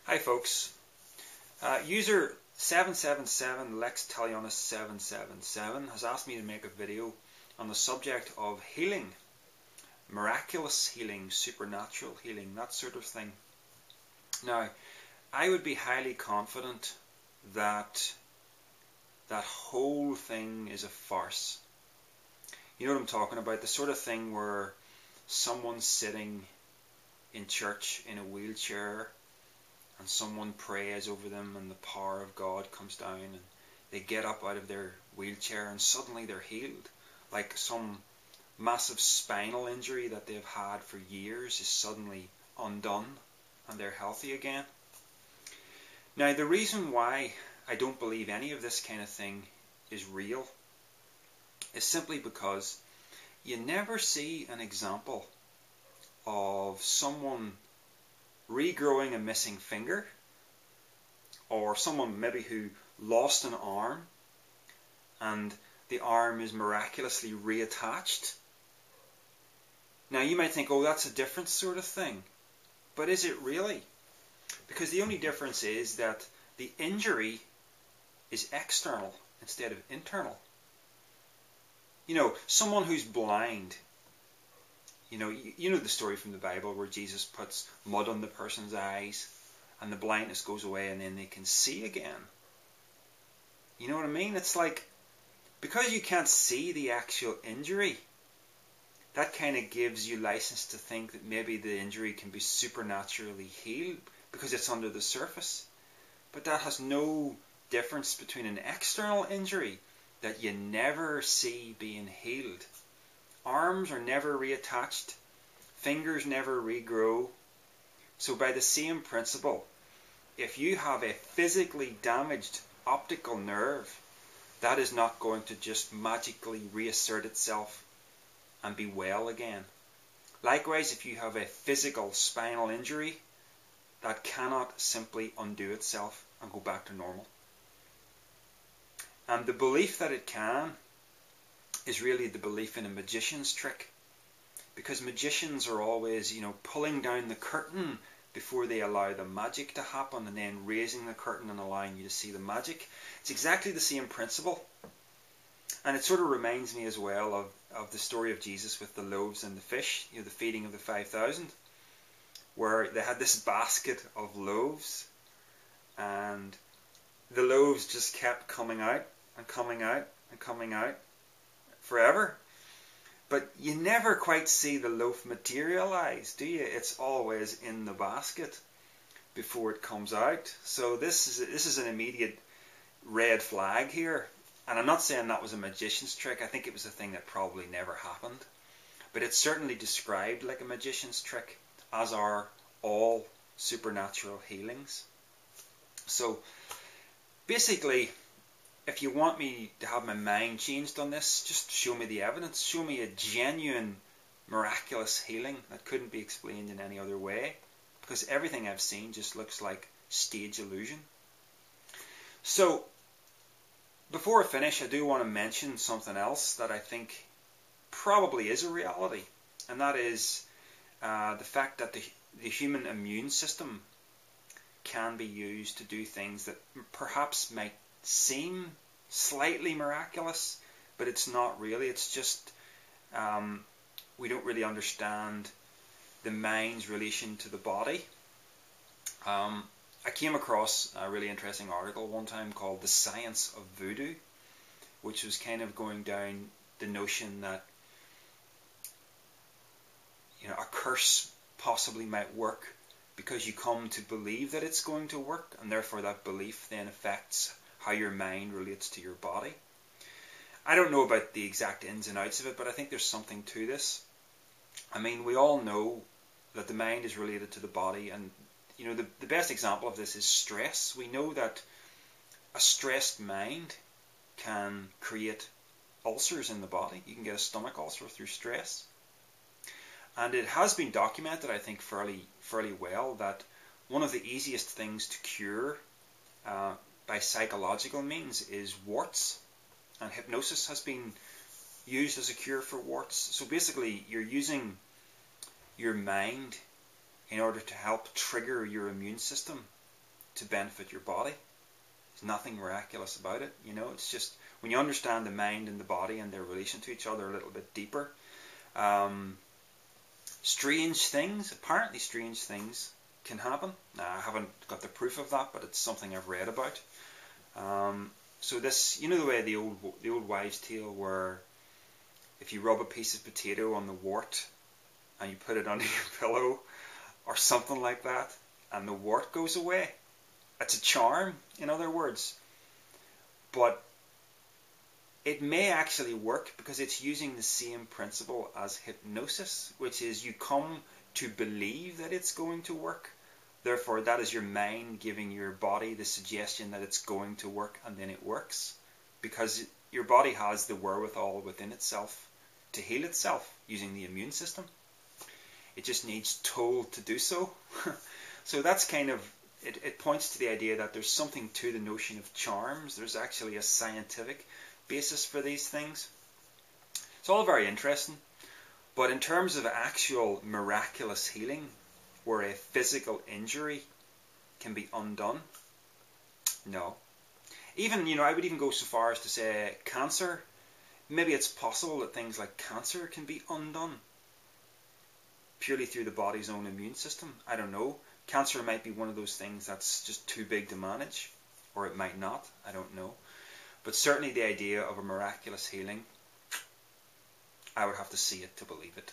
Hi folks, user 777 LexTalionis777 has asked me to make a video on the subject of healing, miraculous healing, supernatural healing, that sort of thing. Now, I would be highly confident that that whole thing is a farce. You know what I'm talking about? The sort of thing where someone's sitting in church in a wheelchair and someone prays over them and the power of God comes down and they get up out of their wheelchair and suddenly they're healed. Like some massive spinal injury that they've had for years is suddenly undone and they're healthy again. Now, the reason why I don't believe any of this kind of thing is real is simply because you never see an example of someone regrowing a missing finger, or someone maybe who lost an arm and the arm is miraculously reattached. Now you might think, oh, that's a different sort of thing, but is it really? Because the only difference is that the injury is external instead of internal. You know, someone who's blind, you know the story from the Bible where Jesus puts mud on the person's eyes and the blindness goes away and then they can see again. You know what I mean? It's like, because you can't see the actual injury, that kind of gives you license to think that maybe the injury can be supernaturally healed because it's under the surface. But that has no difference between an external injury that you never see being healed. Arms are never reattached, fingers never regrow. So by the same principle, if you have a physically damaged optical nerve, that is not going to just magically reassert itself and be well again. Likewise, if you have a physical spinal injury, that cannot simply undo itself and go back to normal. And the belief that it can is really the belief in a magician's trick, because magicians are always, pulling down the curtain before they allow the magic to happen and then raising the curtain and allowing you to see the magic. It's exactly the same principle. And it sort of reminds me as well of the story of Jesus with the loaves and the fish, the feeding of the 5,000, where they had this basket of loaves and the loaves just kept coming out and coming out and coming out forever. But you never quite see the loaf materialize, do you? It's always in the basket before it comes out. So this is an immediate red flag here. And I'm not saying that was a magician's trick. I think it was a thing that probably never happened. But it's certainly described like a magician's trick, as are all supernatural healings. So basically, if you want me to have my mind changed on this, just show me the evidence. Show me a genuine, miraculous healing that couldn't be explained in any other way. Because everything I've seen just looks like stage illusion. So, before I finish, I do want to mention something else that I think probably is a reality. And that is the fact that the human immune system can be used to do things that perhaps might seem slightly miraculous, but it's not really. It's just we don't really understand the mind's relation to the body. I came across a really interesting article one time called The Science of Voodoo, which was kind of going down the notion that a curse possibly might work because you come to believe that it's going to work, and therefore that belief then affects how your mind relates to your body. I don't know about the exact ins and outs of it, but I think there's something to this. I mean, we all know that the mind is related to the body, and the best example of this is stress. We know that a stressed mind can create ulcers in the body. You can get a stomach ulcer through stress. And it has been documented, I think, fairly well, that one of the easiest things to cure by psychological means is warts. And hypnosis has been used as a cure for warts. So basically, you're using your mind in order to help trigger your immune system to benefit your body. There's nothing miraculous about it, you know. It's just when you understand the mind and the body and their relation to each other a little bit deeper. Apparently strange things can happen. Now, I haven't got the proof of that, but it's something I've read about. So this, you know, the way the old wives' tale where if you rub a piece of potato on the wart and you put it under your pillow or something like that, and the wart goes away. It's a charm, in other words. But it may actually work because it's using the same principle as hypnosis, which is you come to believe that it's going to work. Therefore, that is your mind giving your body the suggestion that it's going to work, and then it works. Because your body has the wherewithal within itself to heal itself using the immune system. It just needs told to do so. So that's kind of, it points to the idea that there's something to the notion of charms. There's actually a scientific basis for these things. It's all very interesting. But in terms of actual miraculous healing, where a physical injury can be undone, no. Even, I would even go so far as to say cancer. Maybe it's possible that things like cancer can be undone purely through the body's own immune system. I don't know. Cancer might be one of those things that's just too big to manage, or it might not. I don't know. But certainly the idea of a miraculous healing, I would have to see it to believe it.